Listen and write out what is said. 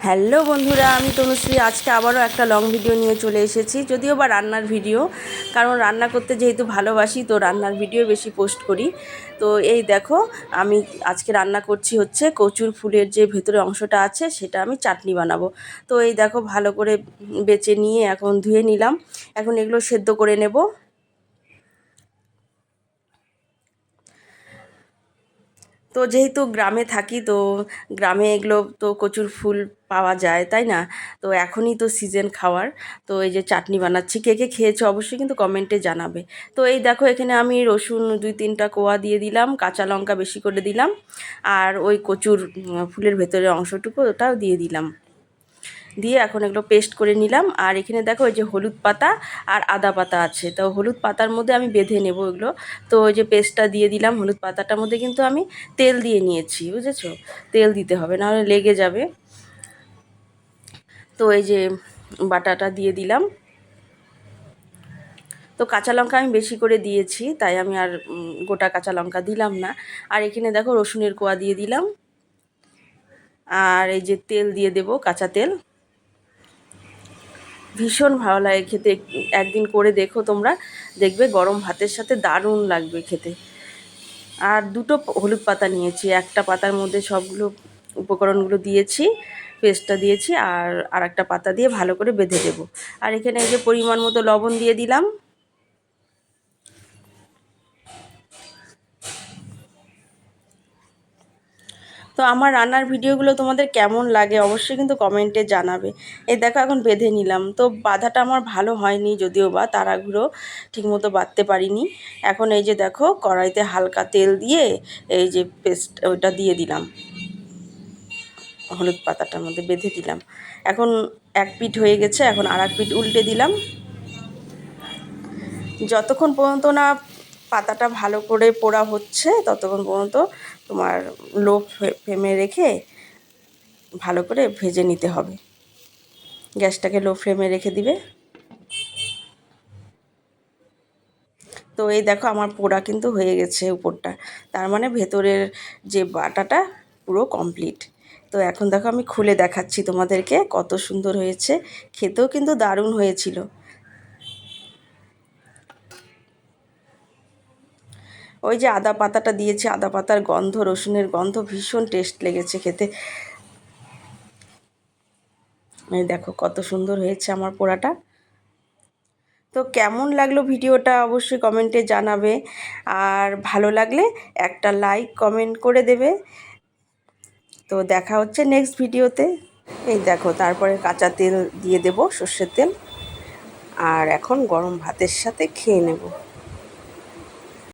Hello বন্ধুরা, আমি তনুশ্রী। আজকে আবারও একটা লং ভিডিও নিয়ে চলে এসেছি, যদিও বা রান্নার ভিডিও। কারণ রান্না করতে যেহেতু ভালোবাসি, তো রান্নার ভিডিও বেশি পোস্ট করি। তো এই দেখো, আমি আজকে রান্না করছি হচ্ছে কচুর ফুলের যে ভেতরে অংশটা আছে সেটা আমি চাটনি বানাবো। তো এই দেখো, ভালো করে বেছে নিয়ে এখন ধুয়ে নিলাম। এখন এগুলো সেদ্ধ করে নেব। তো যেহেতু গ্রামে থাকি, তো গ্রামে এগুলো তো কচুর ফুল পাওয়া যায়, তাই না? তো এখনই তো সিজন খাওয়ার। তো এই যে চাটনি বানাচ্ছি, কে কে খেয়েছো অবশ্যই কিন্তু কমেন্টে জানাবে। তো এই দেখো, এখানে আমি রসুন 2-3টা কোয়া দিয়ে দিলাম, কাঁচা লঙ্কা বেশি করে দিলাম, আর ওই কচুর ফুলের ভেতরের অংশটুকু ওটাও দিয়ে দিলাম। দিয়ে এখন এগুলো পেস্ট করে নিলাম। আর এখানে দেখো, ওই যে হলুদ পাতা আর আদা পাতা আছে, তো হলুদ পাতার মধ্যে আমি বেঁধে নেব এগুলো। তো ওই যে পেস্টটা দিয়ে দিলাম, হলুদ পাতাটার মধ্যে কিন্তু আমি তেল দিয়ে নিয়েছি, বুঝেছো? তেল দিতে হবে, নাহলে লেগে যাবে। তো এই যে বাটাটা দিয়ে দিলাম। তো কাঁচা লঙ্কা আমি বেশি করে দিয়েছি, তাই আমি আর গোটা কাঁচা লঙ্কা দিলাম না। আর এখানে দেখো, রসুনের কোয়া দিয়ে দিলাম। আর এই যে তেল দিয়ে দেব, কাঁচা তেল। ভীষণ ভালো লাগে খেতে, একদিন করে দেখো তোমরা, দেখবে গরম ভাতের সাথে দারুণ লাগবে খেতে। আর দুটো হলুদ পাতা নিয়েছি, একটা পাতার মধ্যে সবগুলো উপকরণগুলো দিয়েছি, পেস্টটা দিয়েছি, আর একটা পাতা দিয়ে ভালো করে বেঁধে দেবো। আর এখানে এই যে পরিমাণ মতো লবণ দিয়ে দিলাম। তো আমার রান্নার ভিডিওগুলো তোমাদের কেমন লাগে অবশ্যই কিন্তু কমেন্টে জানাবে। এই দেখো, এখন বেঁধে নিলাম। তো বাঁধাটা আমার ভালো হয়নি, যদিও বা তাড়াহুড়ো ঠিকমতো বাঁধতে পারিনি। এখন এই যে দেখো, কড়াইতে হালকা তেল দিয়ে এই যে পেস্ট ওইটা দিয়ে দিলাম, হলুদ পাতাটার মধ্যে বেঁধে দিলাম। এখন এক পিঠ হয়ে গেছে, এখন আর এক পিঠ উল্টে দিলাম। যতক্ষণ পর্যন্ত না পাতাটা ভালো করে পোড়া হচ্ছে, ততক্ষণ পর্যন্ত তোমার লো ফ্লেমে রেখে ভালো করে ভেজে নিতে হবে। গ্যাসটাকে লো ফ্লেমে রেখে দিবে। তো এই দেখো, আমার পোড়া কিন্তু হয়ে গেছে উপরটা, তার মানে ভেতরের যে বাটাটা পুরো কমপ্লিট। তো এখন দেখো, আমি খুলে দেখাচ্ছি তোমাদেরকে কত সুন্দর হয়েছে। খেতেও কিন্তু দারুণ হয়েছিল। ওই যে আদা পাতাটা দিয়েছি, আদা পাতার গন্ধ, রসুনের গন্ধ, ভীষণ টেস্ট লেগেছে খেতে। এই দেখো কত সুন্দর হয়েছে আমার পোড়াটা। তো কেমন লাগলো ভিডিওটা অবশ্যই কমেন্টে জানাবে। আর ভালো লাগলে একটা লাইক কমেন্ট করে দেবে। তো দেখা হচ্ছে নেক্সট ভিডিওতে। এই দেখো, তারপরে কাঁচা তেল দিয়ে দেব, সর্ষের তেল। আর এখন গরম ভাতের সাথে খেয়ে নেব।